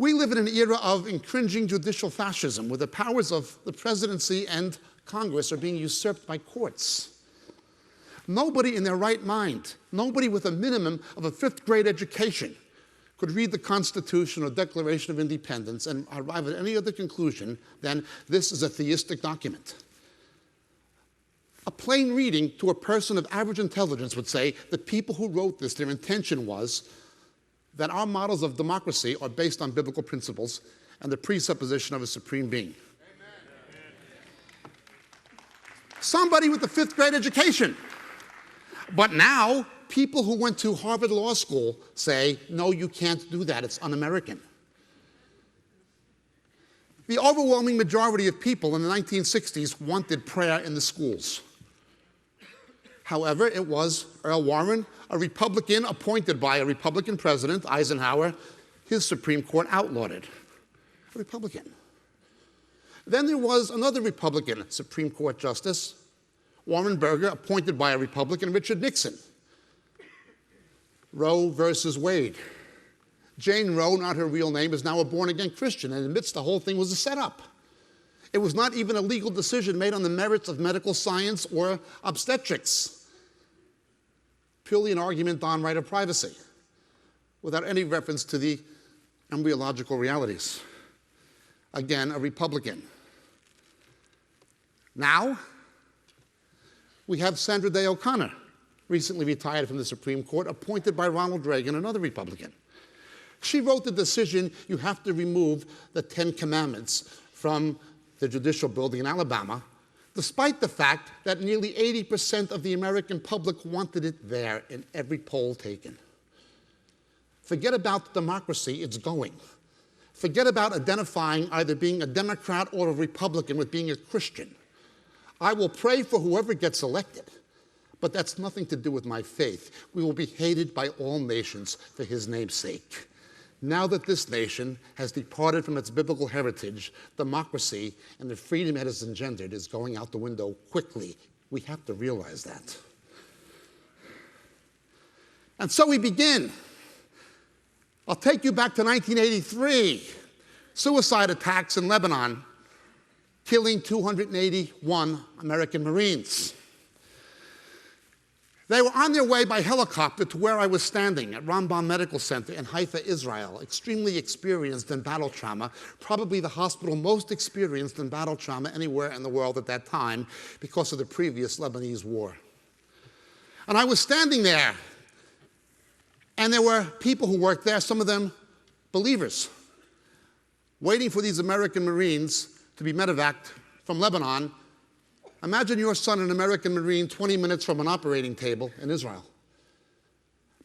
We live in an era of infringing judicial fascism, where the powers of the presidency and Congress are being usurped by courts. Nobody in their right mind, nobody with a minimum of a 5th grade education, could read the Constitution or Declaration of Independence and arrive at any other conclusion than this is a theistic document. A plain reading to a person of average intelligence would say the people who wrote this, their intention was that our models of democracy are based on biblical principles and the presupposition of a supreme being. Amen. Somebody with a 5th grade education. But now, people who went to Harvard Law School say, no, you can't do that. It's un-American. The overwhelming majority of people in the 1960s wanted prayer in the schools. However, it was Earl Warren, a Republican appointed by a Republican president, Eisenhower. His Supreme Court outlawed it. A Republican. Then there was another Republican Supreme Court justice, Warren Burger, appointed by a Republican, Richard Nixon. Roe versus Wade. Jane Roe, not her real name, is now a born-again Christian and admits the whole thing was a setup. It was not even a legal decision made on the merits of medical science or obstetrics. Purely an argument on right of privacy, without any reference to the embryological realities. Again, a Republican. Now, we have Sandra Day O'Connor, recently retired from the Supreme Court, appointed by Ronald Reagan, another Republican. She wrote the decision you have to remove the 10 Commandments from the judicial building in Alabama, despite the fact that nearly 80% of the American public wanted it there in every poll taken. Forget about democracy, it's going. Forget about identifying either being a Democrat or a Republican with being a Christian. I will pray for whoever gets elected, but that's nothing to do with my faith. We will be hated by all nations for his name's sake. Now that this nation has departed from its biblical heritage, democracy and the freedom it has engendered is going out the window quickly. We have to realize that. And so we begin. I'll take you back to 1983. Suicide attacks in Lebanon, killing 281 American Marines. They were on their way by helicopter to where I was standing at Rambam Medical Center in Haifa, Israel, extremely experienced in battle trauma, probably the hospital most experienced in battle trauma anywhere in the world at that time because of the previous Lebanese war. And I was standing there, and there were people who worked there, some of them believers, waiting for these American Marines to be medevaced from Lebanon. Imagine your son, an American Marine, 20 minutes from an operating table in Israel.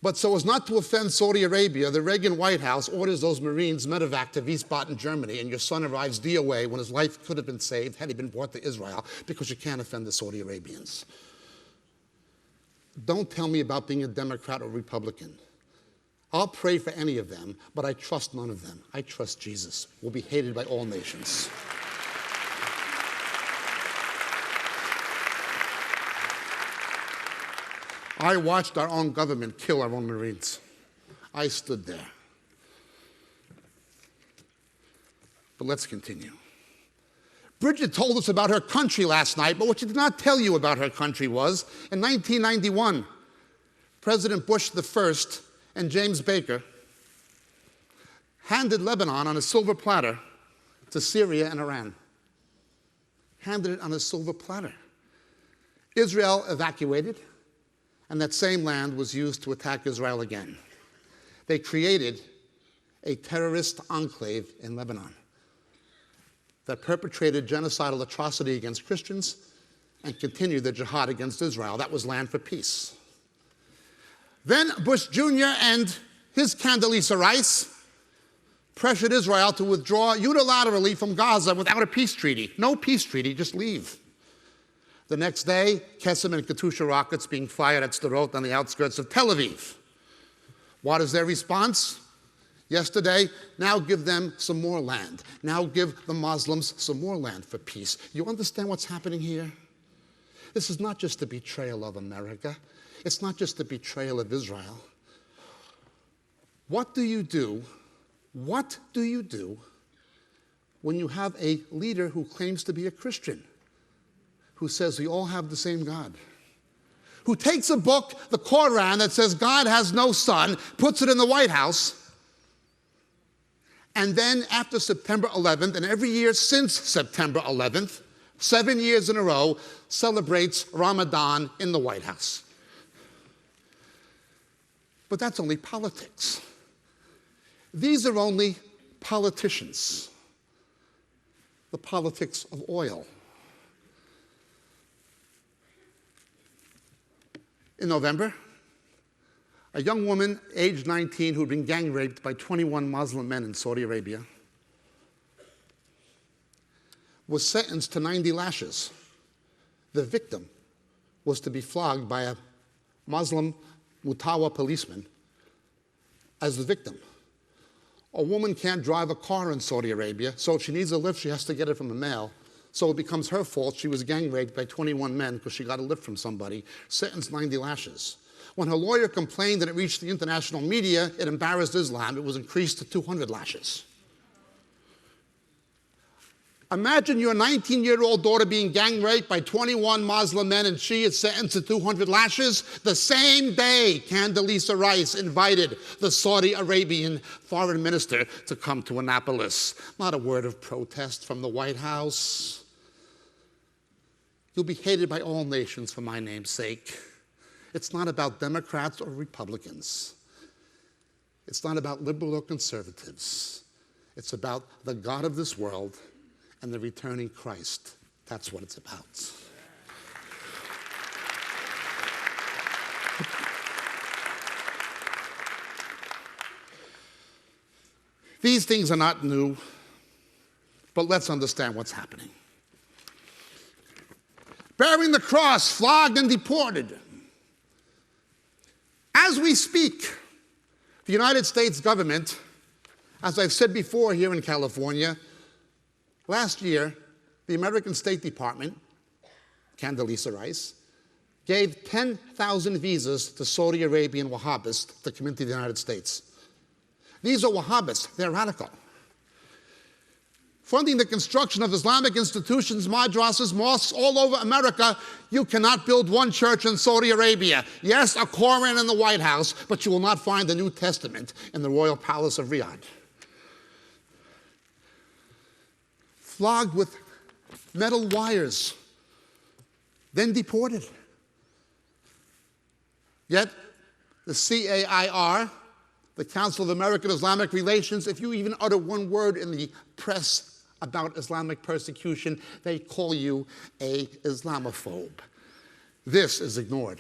But so as not to offend Saudi Arabia, the Reagan White House orders those Marines medevac to Wiesbaden, Germany, and your son arrives DOA when his life could have been saved had he been brought to Israel, because you can't offend the Saudi Arabians. Don't tell me about being a Democrat or Republican. I'll pray for any of them, but I trust none of them. I trust Jesus. We'll be hated by all nations. I watched our own government kill our own Marines. I stood there. But let's continue. Bridget told us about her country last night, but what she did not tell you about her country was, in 1991, President Bush I and James Baker handed Lebanon on a silver platter to Syria and Iran. Handed it on a silver platter. Israel evacuated, and that same land was used to attack Israel again. They created a terrorist enclave in Lebanon that perpetrated genocidal atrocity against Christians and continued the jihad against Israel. That was land for peace. Then Bush Jr. and his Condoleezza Rice pressured Israel to withdraw unilaterally from Gaza without a peace treaty. No peace treaty, just leave. The next day, Qesem and Katyusha rockets being fired at Sderot on the outskirts of Tel Aviv. What is their response? Yesterday, now give them some more land. Now give the Muslims some more land for peace. You understand what's happening here? This is not just the betrayal of America. It's not just the betrayal of Israel. What do you do What do you do when you have a leader who claims to be a Christian, who says we all have the same God, who takes a book, the Koran, that says God has no son, puts it in the White House, and then after September 11th, and every year since September 11th, 7 years in a row, celebrates Ramadan in the White House? But that's only politics. These are only politicians. The politics of oil. In November, a young woman, aged 19, who had been gang raped by 21 Muslim men in Saudi Arabia, was sentenced to 90 lashes. The victim was to be flogged by a Muslim Mutawa policeman as the victim. A woman can't drive a car in Saudi Arabia, so if she needs a lift, she has to get it from the mail. So it becomes her fault. She was gang raped by 21 men because she got a lift from somebody, sentenced 90 lashes. When her lawyer complained that it reached the international media, it embarrassed Islam. It was increased to 200 lashes. Imagine your 19-year-old daughter being gang raped by 21 Muslim men and she is sentenced to 200 lashes. The same day, Condoleezza Rice invited the Saudi Arabian foreign minister to come to Annapolis. Not a word of protest from the White House. You'll be hated by all nations for my name's sake. It's not about Democrats or Republicans. It's not about liberal or conservatives. It's about the God of this world and the returning Christ. That's what it's about. These things are not new, but let's understand what's happening. Bearing the cross, flogged and deported. As we speak, the United States government, as I've said before here in California, last year, the American State Department, Condoleezza Rice, gave 10,000 visas to Saudi Arabian Wahhabists to come into the United States. These are Wahhabists. They're radical. Funding the construction of Islamic institutions, madrasas, mosques all over America. You cannot build one church in Saudi Arabia. Yes, a Koran in the White House, but you will not find the New Testament in the royal palace of Riyadh. Flogged with metal wires, then deported. Yet, the CAIR, the Council of American Islamic Relations, if you even utter one word in the press about Islamic persecution, they call you an Islamophobe. This is ignored.